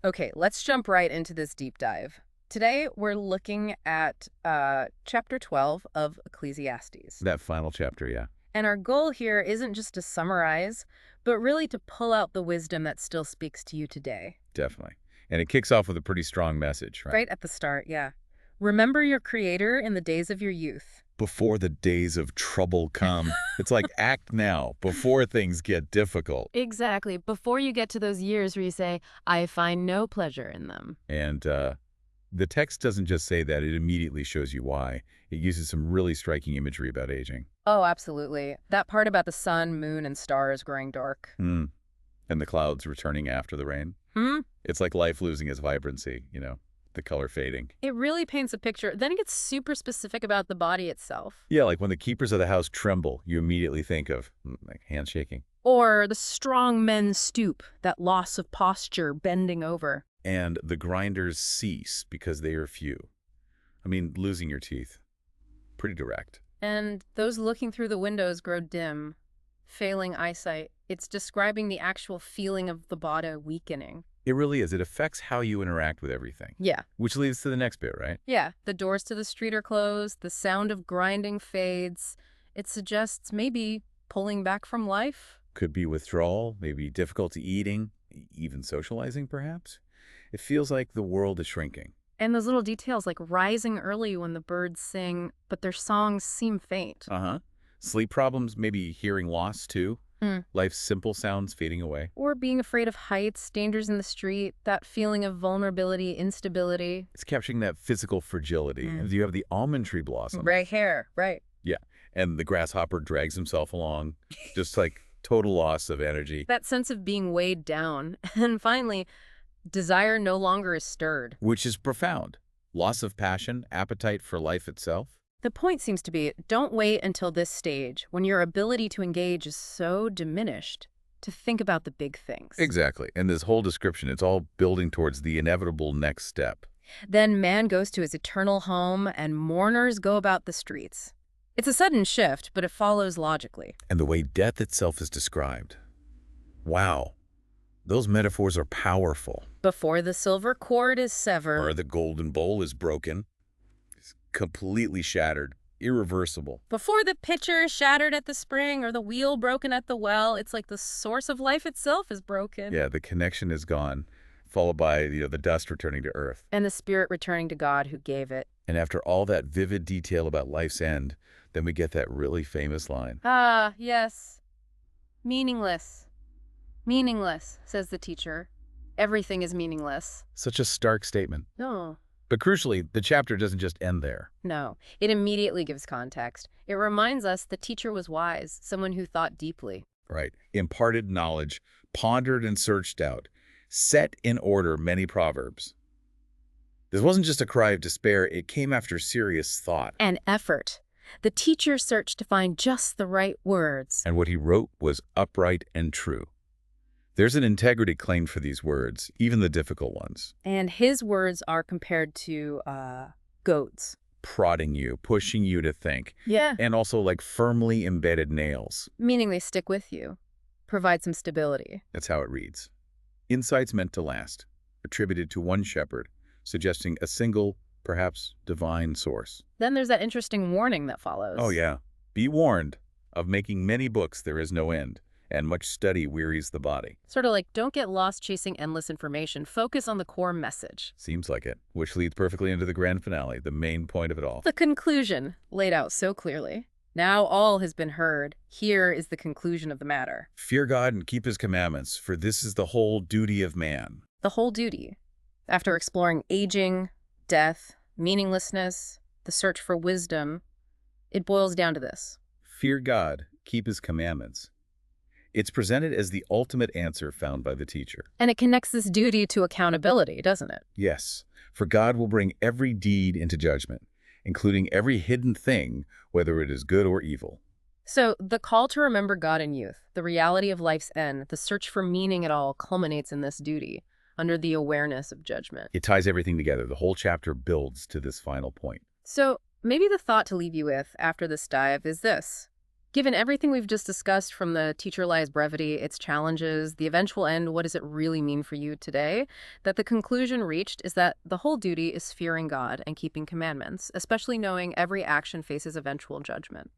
Okay, let's jump right into this deep dive. Today, we're looking at chapter 12 of Ecclesiastes. That final chapter, yeah, And our goal here isn't just to summarize, but really to pull out the wisdom that still speaks to you today. definitely. And it kicks off with a pretty strong message, right? Right at the start, yeah. Remember your creator in the days of your youth. Before the days of trouble come. It's like act now, before things get difficult. Exactly. Before you get to those years where you say, I find no pleasure in them. And the text doesn't just say that, it immediately shows you why. It uses some really striking imagery about aging. Oh, absolutely. That part about the sun, moon, and stars growing dark. Hmm. And the clouds returning after the rain. Hmm? It's like life losing its vibrancy, the color fading. It really paints a picture. Then it gets super specific about the body itself. Yeah, like when the keepers of the house tremble, you immediately think of like handshaking. Or the strong men stoop, that loss of posture, bending over. And the grinders cease because they are few. I mean, losing your teeth. Pretty direct. And those looking through the windows grow dim, failing eyesight. It's describing the actual feeling of the body weakening. It really is. It affects how you interact with everything. Yeah. Which leads to the next bit, right? Yeah, the doors to the street are closed, the sound of grinding fades. It suggests maybe pulling back from life. Could be withdrawal, maybe difficulty eating, even socializing, perhaps. It feels like the world is shrinking. And those little details like rising early when the birds sing, but their songs seem faint. Uh-huh. Sleep problems, maybe hearing loss, too. Life's simple sounds fading away. Or being afraid of heights, dangers in the street, that feeling of vulnerability, instability. It's capturing that physical fragility. And you have the almond tree blossom. Right hair, right. Yeah. And the grasshopper drags himself along, just like total loss of energy. That sense of being weighed down. And finally, desire no longer is stirred. Which is profound. Loss of passion, appetite for life itself. The point seems to be, don't wait until this stage, when your ability to engage is so diminished, to think about the big things. Exactly. And this whole description, it's all building towards the inevitable next step. Then man goes to his eternal home, and mourners go about the streets. It's a sudden shift, but it follows logically. And the way death itself is described. Wow. Those metaphors are powerful. Before the silver cord is severed. Or the golden bowl is broken. It's completely shattered. Irreversible. Before the pitcher is shattered at the spring or the wheel broken at the well, it's like the source of life itself is broken. Yeah, the connection is gone, followed by the dust returning to earth. And the spirit returning to God who gave it. And after all that vivid detail about life's end, then we get that really famous line. Ah, yes. Meaningless. Meaningless, says the teacher. Everything is meaningless. Such a stark statement. No. But crucially, the chapter doesn't just end there. No. It immediately gives context. It reminds us the teacher was wise, someone who thought deeply. Right. Imparted knowledge, pondered and searched out, set in order many proverbs. This wasn't just a cry of despair, it came after serious thought. And effort. The teacher searched to find just the right words. And what he wrote was upright and true. There's an integrity claimed for these words, even the difficult ones. And his words are compared to goats. Prodding you, pushing you to think. Yeah. And also like firmly embedded nails. Meaning they stick with you. Provide some stability. That's how it reads. Insights meant to last, attributed to one shepherd, suggesting a single, perhaps divine source. Then there's that interesting warning that follows. Oh yeah. Be warned, of making many books there is no end, and much study wearies the body. Sort of like, don't get lost chasing endless information. Focus on the core message. Seems like it, which leads perfectly into the grand finale, the main point of it all. The conclusion, laid out so clearly. Now all has been heard. Here is the conclusion of the matter. Fear God and keep his commandments, for this is the whole duty of man. The whole duty. After exploring aging, death, meaninglessness, the search for wisdom, it boils down to this. Fear God, keep his commandments. It's presented as the ultimate answer found by the teacher. And it connects this duty to accountability, doesn't it? Yes, for God will bring every deed into judgment, including every hidden thing, whether it is good or evil. So the call to remember God in youth, the reality of life's end, the search for meaning it all culminates in this duty, under the awareness of judgment. It ties everything together. The whole chapter builds to this final point. So maybe the thought to leave you with after this dive is this. Given everything we've just discussed, from the teacher lies brevity, its challenges, the eventual end, what does it really mean for you today? That the conclusion reached is that the whole duty is fearing God and keeping commandments, especially knowing every action faces eventual judgment.